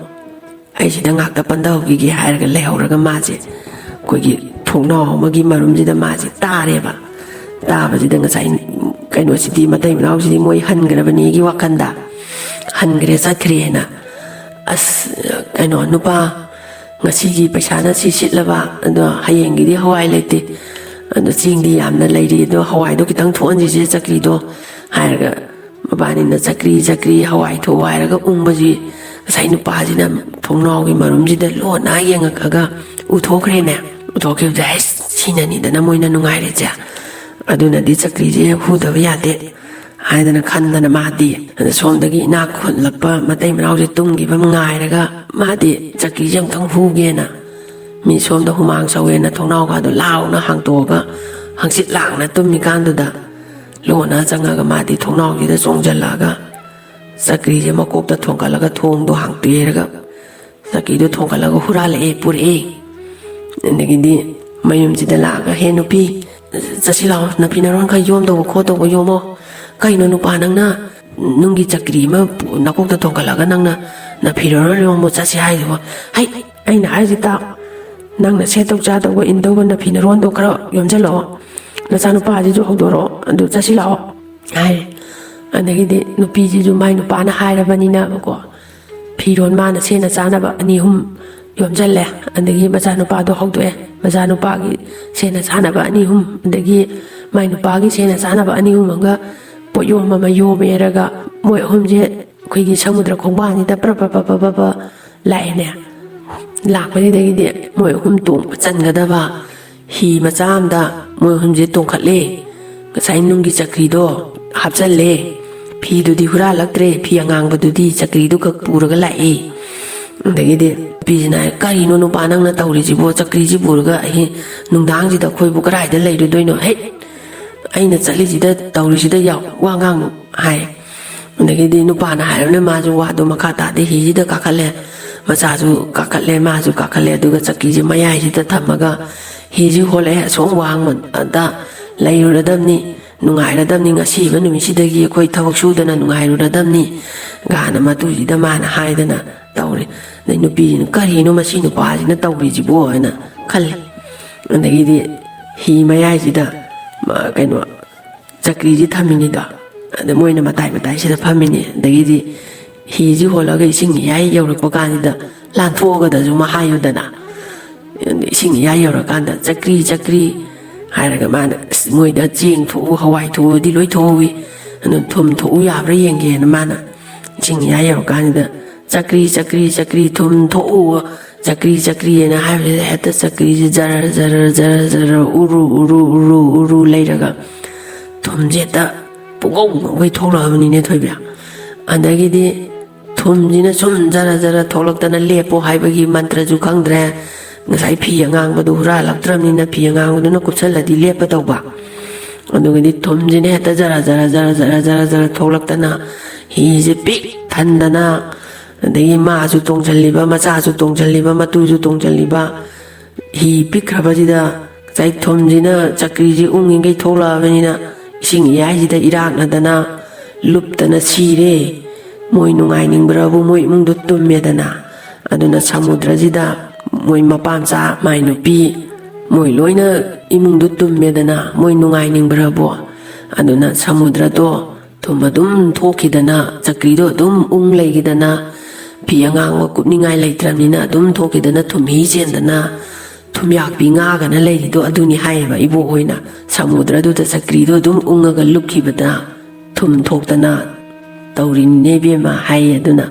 [SPEAKER 1] ꯑꯩ ꯁꯤꯗ ꯉꯥꯛꯇ ꯄꯟꯊꯍꯧꯈꯤꯒꯦ ꯍꯥꯏꯔꯒ ꯂꯩꯍꯧꯔꯒ ꯃꯥꯁꯦ ꯑꯩꯈꯣꯏꯒꯤ ꯊꯣꯡꯅꯥꯎ ꯑꯃꯒꯤ ꯃꯔꯨꯝꯁꯤꯗ ꯃꯥꯁꯦ ꯇꯥꯔꯦꯕ ꯇꯥꯕꯁꯤꯗ ꯉꯁꯥꯏ ꯀꯩꯅꯣꯁꯤꯗꯤ ꯃꯇꯩ ꯃꯅꯥꯎꯁꯤꯗꯤ ꯃꯣꯏ ꯍꯟꯈ꯭ꯔꯕꯅꯤꯒꯤ ꯋꯥꯈꯟꯗ ꯍꯟꯈ꯭ꯔꯦ ꯆꯠꯈ꯭ꯔꯦꯅ ꯑꯁ ꯀꯩꯅꯣ ꯅꯨꯄꯥ ꯉꯁꯤꯒꯤ ꯄꯩꯁꯥꯅ ꯁꯤ ꯁꯤꯠꯂꯕ ꯑꯗꯣ ꯍꯌꯦꯡꯒꯤꯗꯤ ꯍꯋꯥꯏ ꯂꯩꯇꯦ ꯑꯗꯣ ꯆꯦꯡꯗꯤ ꯌꯥꯝꯅ ꯂꯩꯔꯤ ꯑꯗꯣ ꯍꯋꯥꯏꯗꯣ ꯈꯤꯇꯪ ꯊꯣꯛꯍꯟꯁꯤꯁꯦ ꯆꯀ꯭ꯔꯤꯗꯣ ꯍꯥꯏꯔꯒ ꯃꯕꯥꯅꯤꯅ ꯆꯀ꯭ꯔꯤ ꯍꯋꯥꯏ ꯊꯣꯛꯋꯥꯏꯔꯒ ꯎꯪꯕꯁꯤ ꯉꯁꯥꯏ ꯅꯨꯄꯥꯁꯤꯅ ꯊꯣꯡꯅꯥꯎꯒꯤ ꯃꯔꯨꯝꯁꯤꯗ ꯂꯣꯟꯅ ꯌꯦꯡꯉꯛꯑꯒ ꯎꯊꯣꯛꯈ꯭ꯔꯦꯅꯦ ꯎꯊꯣꯛꯈꯤꯕꯁꯦ ꯑꯩꯁ ꯁꯤꯅꯅꯤꯗꯅ ꯃꯣꯏꯅ ꯅꯨꯡꯉꯥꯏꯔꯤꯁꯦ ꯑꯗꯨꯅꯗꯤ ꯆꯀ꯭ꯔꯤꯁꯦ ꯍꯨꯗꯕ ꯌꯥꯗꯦ ꯍꯥꯏꯗꯅ ꯈꯟꯗꯅ ꯃꯥꯗꯤ ꯑꯗ ꯁꯣꯝꯗꯒꯤ ꯏꯅꯥꯛ ꯈꯨꯜꯂꯛꯄ ꯃꯇꯩ ꯃꯅꯥꯎꯁꯦ ꯇꯨꯝꯈꯤꯕ ꯉꯥꯏꯔꯒ ꯃꯥꯗꯤ ꯆꯀ꯭ꯔꯤꯁꯦ ꯑꯃꯨꯛꯇꯪ ꯍꯨꯒꯦꯅ ꯃꯤ ꯁꯣꯝꯗ ꯍꯨꯃꯥꯡ ꯁꯧꯋꯦꯅ ꯊꯣꯡꯅꯥꯎꯒꯗꯣ ꯂꯥꯎꯅ ꯍꯥꯡꯇꯣꯛꯑꯒ ꯍꯪꯆꯤꯠ ꯂꯥꯡꯅ ꯇꯨꯝꯃꯤꯀꯥꯟꯗꯨꯗ ꯂꯣꯟꯅ ꯆꯪꯉꯒ ꯃꯥꯗꯤ ꯊꯣꯡꯅꯥꯎꯁꯤꯗ ꯆꯣꯡꯁꯤꯜꯂꯛꯑꯒ ꯆꯀ꯭ꯔꯤꯁꯦ ꯃꯀꯣꯛꯇ ꯊꯣꯡꯒꯠꯂꯒ ꯊꯣꯡꯗꯣ ꯍꯥꯡꯇꯣꯛꯑꯦꯔꯒ ꯆꯀ꯭ꯔꯤꯗꯣ ꯊꯣꯡꯒꯠꯂꯒ ꯍꯨꯔꯥꯜꯂꯛꯑꯦ ꯄꯨꯔꯛꯑꯦ ꯑꯗꯒꯤꯗꯤ ꯃꯌꯨꯝꯁꯤꯗ ꯂꯥꯛꯑꯒ ꯍꯦ ꯅꯨꯄꯤ ꯆꯠꯁꯤ ꯂꯥꯛꯑꯣ ꯅꯥꯄꯤ ꯅꯔꯣꯟ ꯈꯔ ꯌꯣꯝꯗꯧꯕ ꯈꯣꯠꯇꯧꯕ ꯌꯣꯝꯃꯣ ꯀꯩꯅꯣ ꯅꯨꯄꯥ ꯅꯪꯅ ꯅꯨꯡꯒꯤ ꯆꯀ꯭ꯔꯤ ꯑꯃ ꯅꯀꯣꯛꯇ ꯊꯣꯡꯒꯠꯂꯒ ꯅꯪꯅ ꯅꯥꯄꯤꯔꯣꯟ ꯌꯣꯝꯃꯣ ꯆꯠꯁꯤ ꯍꯥꯏꯗꯨꯕ ꯍꯩ ꯑꯩꯅ ꯍꯥꯏꯁꯤ ꯇꯥꯎ ꯅꯪꯅ ꯁꯦꯠꯇꯧ ꯆꯥꯗꯧꯕ ꯏꯟꯗꯧꯕ ꯅꯥꯄꯤ ꯅꯔꯣꯟꯗꯣ ꯈꯔ ꯌꯣꯝꯁꯤꯜꯂꯛꯑꯣ ꯅꯆꯥꯅꯨꯄꯥꯁꯤꯁꯨ ꯍꯧꯗꯣꯔꯛꯑꯣ ꯑꯗꯨ ꯆꯠꯁꯤ ꯂꯥꯛꯑꯣ ꯍꯥꯏꯔꯦ ꯑꯗꯒꯤꯗꯤ ꯅꯨꯄꯤꯁꯤꯁꯨ ꯃꯥꯏ ꯅꯨꯄꯥꯅ ꯍꯥꯏꯔꯕꯅꯤꯅꯀꯣ ꯐꯤꯔꯣꯟ ꯃꯥꯅ ꯁꯦꯠꯅ ꯆꯥꯅꯕ 2-3 ꯌꯣꯝꯁꯤꯜꯂꯦ ꯑꯗꯒꯤ ꯃꯆꯥꯅꯨꯄꯥꯗꯣ ꯍꯧꯗꯣꯛꯑꯦ ꯃꯆꯥꯅꯨꯄꯥꯒꯤ ꯁꯦꯠꯅ ꯆꯥꯅꯕ 2-3 ꯑꯗꯒꯤ ꯃꯥꯏ ꯅꯨꯄꯥꯒꯤ ꯁꯦꯠꯅ ꯆꯥꯅꯕ 2-3 ꯑꯃꯒ ꯄꯣꯠꯌꯣꯝ ꯑꯃ ꯌꯣꯝꯃꯦꯔꯒ ꯃꯣꯏ ꯑꯍꯨꯝꯁꯦ ꯑꯩꯈꯣꯏꯒꯤ ꯁꯃꯨꯗ꯭ꯔ ꯈꯣꯡꯕꯥꯟꯁꯤꯗ ꯄ꯭ꯔꯄ ꯂꯥꯛꯑꯦꯅꯦ ꯂꯥꯛꯄꯁꯤꯗꯒꯤꯗꯤ ꯃꯣꯏ ꯑꯍꯨꯝ ꯇꯣꯡꯕ ꯆꯟꯒꯗꯕ ꯍꯤ ꯃꯆꯥ ꯑꯃꯗ ꯃꯣꯏ ꯑꯍꯨꯝꯁꯦ ꯇꯣꯡꯈꯠꯂꯦ ꯉꯁꯥꯏ ꯅꯨꯡꯒꯤ ꯆꯀ꯭ꯔꯤꯗꯣ ꯍꯥꯞꯆꯜꯂꯦ ꯐꯤꯗꯨꯗꯤ ꯍꯨꯔꯥꯜꯂꯛꯇ꯭ꯔꯦ ꯐꯤ ꯑꯉꯥꯡꯕꯗꯨꯗꯤ ꯆꯀ꯭ꯔꯤꯗꯨ ꯈꯛ ꯄꯨꯔꯒ ꯂꯥꯛꯑꯦ ꯑꯗꯒꯤꯗꯤ ꯅꯨꯄꯤꯁꯤꯅ ꯀꯔꯤꯅꯣ ꯅꯨꯄꯥ ꯅꯪꯅ ꯇꯧꯔꯤꯁꯤꯕꯣ ꯆꯀ꯭ꯔꯤꯁꯤ ꯄꯨꯔꯒ ꯑꯍꯤꯡ ꯅꯨꯡꯗꯥꯡꯁꯤꯗ ꯑꯩꯈꯣꯏꯕꯨ ꯀꯗꯥꯏꯗ ꯂꯩꯔꯨꯗꯣꯏꯅꯣ ꯍꯦ ꯑꯩꯅ ꯆꯠꯂꯤꯁꯤꯗ ꯇꯧꯔꯤꯁꯤꯗ ꯋꯥ ꯉꯥꯡꯅꯨ ꯍꯥꯏ ꯑꯗꯒꯤꯗꯤ ꯅꯨꯄꯥꯅ ꯍꯥꯏꯔꯕꯅꯤꯅ ꯃꯥꯁꯨ ꯋꯥꯗꯣ ꯃꯈꯥ ꯇꯥꯗꯦ ꯍꯤꯁꯤꯗ ꯀꯥꯈꯠꯂꯦ ꯃꯆꯥꯁꯨ ꯀꯥꯈꯠꯂꯦ ꯃꯥꯁꯨ ꯀꯥꯈꯠꯂꯦ ꯑꯗꯨꯒ ꯆꯀ꯭ꯔꯤꯁꯤ ꯃꯌꯥꯏꯁꯤꯗ ꯊꯝꯃꯒ ꯍꯤꯁꯤ ꯍꯣꯜꯂꯛꯑꯦ ꯑꯁꯣꯝ ꯋꯥꯡꯃꯗ ꯂꯩꯔꯨꯔꯗꯕꯅꯤ ꯅꯨꯡꯉꯥꯏꯔꯗꯕꯅꯤ ꯉꯁꯤꯕ ꯅꯨꯃꯤꯠꯁꯤꯗꯒꯤ ꯑꯩꯈꯣꯏ ꯊꯕꯛ ꯁꯨꯗꯅ ꯅꯨꯡꯉꯥꯏꯔꯨꯔꯗꯕꯅꯤ ꯒꯥꯅ ꯃꯇꯨꯁꯤꯗ ꯃꯥꯅ ꯍꯥꯏꯗꯅ ꯇꯧꯔꯦ ꯑꯗꯩ ꯅꯨꯄꯤꯁꯤꯅ ꯀꯔꯤꯅꯣ ꯃꯁꯤ ꯅꯨꯄꯥꯁꯤꯅ ꯇꯧꯔꯤꯁꯤꯕꯣ ꯍꯥꯏꯅ ꯈꯜꯂꯦ ꯑꯗꯒꯤꯗꯤ ꯍꯤ ꯃꯌꯥꯏꯁꯤꯗ ꯀꯩꯅꯣ ꯆꯀ꯭ꯔꯤꯁꯤ ꯊꯝꯃꯤꯅꯤꯗꯣ ꯑꯗ ꯃꯣꯏꯅ ꯃꯇꯥꯏꯁꯤꯗ ꯐꯝꯃꯤꯅꯤ ꯑꯗꯒꯤꯗꯤ ꯍꯤꯁꯤ ꯍꯣꯜꯂꯒ ꯏꯁꯤꯡ ꯏꯌꯥꯏ ꯌꯧꯔꯛꯄ ꯀꯥꯟꯁꯤꯗ ꯂꯥꯟꯊꯣꯛꯑꯒꯗꯁꯨ ꯍꯥꯏꯌꯨꯗꯅ ꯏꯁꯤꯡ ꯏꯌꯥꯏ ꯌꯧꯔꯀꯥꯟꯗ ꯆꯀ꯭ꯔꯤ ꯍꯥꯏꯔꯒ ꯃꯥꯅ ꯃꯣꯏꯗ ꯆꯦꯡ ꯊꯣꯛꯎ ꯍꯋꯥꯏ ꯊꯣꯛꯎꯗꯤ ꯂꯣꯏ ꯊꯣꯛꯎꯏ ꯑꯗꯨ ꯊꯨꯝ ꯊꯣꯛꯎ ꯌꯥꯕ꯭ꯔꯥ ꯌꯦꯡꯒꯦꯅ ꯃꯥꯅ ꯏꯁꯤꯡ ꯏꯌꯥꯏ ꯌꯧꯔꯀꯥꯟꯁꯤda ꯆꯀ꯭ꯔꯤ ꯊꯨꯝ ꯊꯣꯛꯎ ꯆꯀ꯭ꯔꯤꯅ ꯍꯥꯏꯕꯁꯤꯗ ꯍꯦꯛꯇ ꯆꯀ꯭ꯔꯤꯁꯤ ꯖꯔ ꯎꯔꯨ ꯂꯩꯔꯒ ꯊꯨꯝꯁꯦ ꯍꯦꯛꯇ ꯄꯨꯡꯉꯧꯉꯩ ꯊꯣꯛꯂꯛꯑꯕꯅꯤꯅꯦ ꯊꯣꯏꯕꯤ ꯑꯗꯒꯤꯗꯤ ꯊꯨꯝꯁꯤꯅ ꯁꯨꯝ ꯖꯔ ꯊꯣꯛꯂꯛꯇꯅ ꯂꯦꯞꯄꯣ ꯍꯥꯏꯕꯒꯤ ꯃꯟꯇ꯭ꯔꯁꯨ ꯈꯪꯗ꯭ꯔꯦ ngасai ꯐꯤ ꯑꯉꯥꯡꯕꯗꯨ ꯍꯨꯔꯥꯜꯂꯛꯇ꯭ꯔꯕꯅꯤꯅ ꯐꯤ ꯑꯉꯥꯡꯕꯗꯨꯅ ꯀꯨꯞꯁꯜꯂꯗꯤ ꯂꯦꯞꯄꯗꯧꯕ ꯑꯗꯨꯒꯗꯤ ꯊꯨꯝꯁꯤꯅ ꯍꯦꯛꯇ ꯖꯔ ꯊꯣꯛꯂꯛꯇꯅ ꯍꯤꯁꯦ ꯄꯤꯛ ꯊꯟꯗꯅ ꯑꯗꯒꯤ ꯃꯥꯁꯨ ꯇꯣꯡꯁꯤꯜꯂꯤꯕ ꯃꯆꯥꯁꯨ ꯇꯣꯡꯁꯤꯜꯂꯤꯕ ꯃꯇꯨꯁꯨ ꯇꯣꯡꯁꯤꯜꯂꯤꯕ ꯍꯤ ꯄꯤꯛꯈ꯭ꯔꯕꯁꯤꯗ ꯉꯁꯥꯏ ꯊꯨꯝꯁꯤꯅ ꯆꯀ꯭ꯔꯤꯁꯤ ꯎꯪꯉꯤꯉꯩ ꯊꯣꯛꯂꯛꯑꯕꯅꯤꯅ ꯏꯁꯤꯡ ꯏꯌꯥꯏꯁꯤꯗ ꯏꯔꯥꯛꯅꯗꯅ ꯂꯨꯞꯇꯅ ꯁꯤꯔꯦ ꯃꯣꯏ ꯅꯨꯡꯉꯥꯏꯅꯤꯡꯕ꯭ꯔꯕꯨ ꯃꯣꯏ ꯏꯃꯨꯡꯗꯣ ꯇꯨꯝꯃꯦꯗꯅ ꯑꯗꯨꯅ ꯁꯃꯨꯗ꯭ꯔꯁꯤꯗ ꯃꯣꯏ ꯃꯄꯥꯝꯆꯥ ꯃꯥꯏ ꯅꯨꯄꯤ ꯃꯣꯏ ꯂꯣꯏꯅ ꯏꯃꯨꯡꯗꯣ ꯇꯨꯝꯃꯦꯗꯅ ꯃꯣꯏ ꯅꯨꯡꯉꯥꯏꯅꯤꯡꯕ꯭ꯔꯕꯨ ꯑꯗꯨꯅ ꯁꯃꯨꯗ꯭ꯔꯗꯣ ꯊꯨꯝ ꯑꯗꯨꯝ ꯊꯣꯛꯈꯤꯗꯅ ꯆꯀ꯭ꯔꯤꯗꯣ ꯑꯗꯨꯝ ꯂꯩꯈꯤꯗꯅ ꯐꯤ ꯑꯉꯥꯡꯕ ꯀꯨꯞꯅꯤꯡꯉꯥꯏ ꯂꯩꯇ꯭ꯔꯕꯅꯤ나 ꯑꯗꯨꯝ ꯊꯣꯛꯈꯤꯗꯅ ꯊꯨꯝꯍꯤ ꯆꯦꯟꯗꯅ ꯊꯨꯝꯌꯥꯛꯄꯤ ꯉꯥꯒꯅ ꯂꯩꯔꯤꯗꯣ ꯑꯗꯨꯅꯤ ꯍꯥꯏꯌꯦꯕ ꯏꯕꯣꯛ ꯍꯣꯏꯅ ꯁꯃꯨꯗ꯭ꯔꯗꯨꯗ ꯆꯀ꯭ꯔꯤꯗꯣ ꯑꯗꯨꯝ ꯎꯪꯉꯒ ꯂꯨꯞꯈꯤꯕꯗ ꯊꯨꯝ ꯊꯣꯛꯇꯅ ꯇꯧꯔꯤꯅꯦ ꯏꯕꯦꯝꯃ ꯍꯥꯏꯌꯦ ꯑꯗꯨꯅ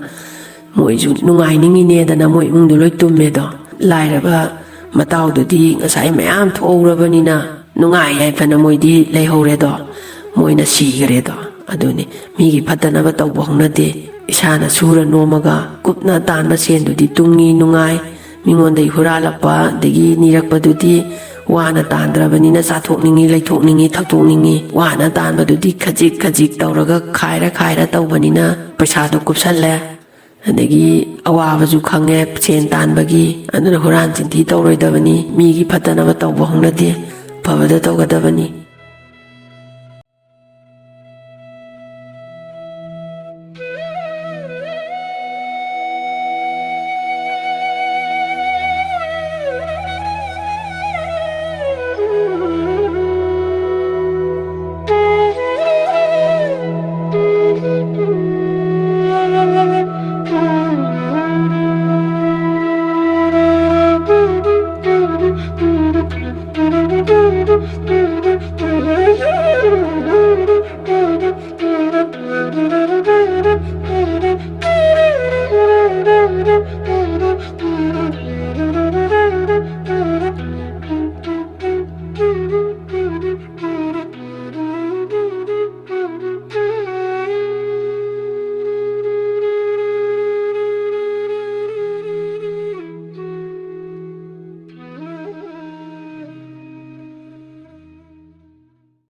[SPEAKER 1] ꯃꯣꯏꯁꯨ ꯅꯨꯡꯉꯥꯏꯅꯤꯡꯉꯤꯅꯦꯗꯅ ꯃꯣꯏ ꯏꯃꯨꯡꯗꯣ ꯂꯣꯏ ꯇꯨꯝꯃꯦꯗꯣ ꯂꯥꯏꯔꯕ ꯃꯇꯥꯎꯗꯨꯗꯤ ꯉꯁꯥꯏ ꯃꯌꯥꯝ ꯊꯣꯛꯍꯧꯔꯕꯅꯤꯅ ꯅꯨꯡꯉꯥꯏ ꯌꯥꯏꯐꯅ ꯃꯣꯏꯗꯤ ꯂꯩꯍꯧꯔꯦꯗꯣ ꯃꯣꯏꯅ ꯁꯤꯈ꯭ꯔꯦꯗꯣ ꯑꯗꯨꯅꯤ ꯃꯤꯒꯤ ꯐꯠꯇꯅꯕ ꯇꯧꯕ ꯍꯧꯅꯗꯦ ꯏꯁꯥꯅ ꯁꯨꯔ ꯅꯣꯝꯃꯒ ꯀꯨꯞꯅ ꯇꯥꯟꯕ ꯁꯦꯟꯗꯨꯗꯤ ꯇꯨꯡꯉꯤ ꯅꯨꯡꯉꯥꯏ ꯃꯤꯉꯣꯟꯗꯒꯤ ꯍꯨꯔꯥꯜꯂꯛꯄ ꯑꯗꯒꯤ ꯅꯤꯔꯛꯄꯗꯨꯗꯤ ꯋꯥꯅ ꯇꯥꯟꯗ꯭ꯔꯕꯅꯤꯅ ꯆꯥꯊꯣꯛꯅꯤꯡꯉꯤ ꯂꯩꯊꯣꯛꯅꯤꯡꯉꯤ ꯊꯛꯇꯣꯛꯅꯤꯡꯉꯤ ꯋꯥꯅ ꯇꯥꯟꯕꯗꯨꯗꯤ ꯈꯖꯤꯛ ꯇꯧꯔꯒ ꯈꯥꯏꯔ ꯇꯧꯕꯅꯤꯅ ꯄꯩꯁꯥꯗꯣ ꯀꯨꯞꯁꯜꯂꯦ ꯑꯗꯒꯤ ꯑꯋꯥꯕꯁꯨ ꯈꯪꯉꯦ ꯁꯦꯟ ꯇꯥꯟꯕꯒꯤ ꯑꯗꯨꯅ ꯍꯨꯔꯥꯟ ꯆꯤꯟꯊꯤ ꯇꯧꯔꯣꯏꯗꯕꯅꯤ ꯃꯤꯒꯤ ꯐꯠꯇꯅꯕ ꯇꯧꯕ ꯍꯧꯅꯗꯦ ꯐꯕꯗ ꯇꯧꯒꯗꯕꯅꯤ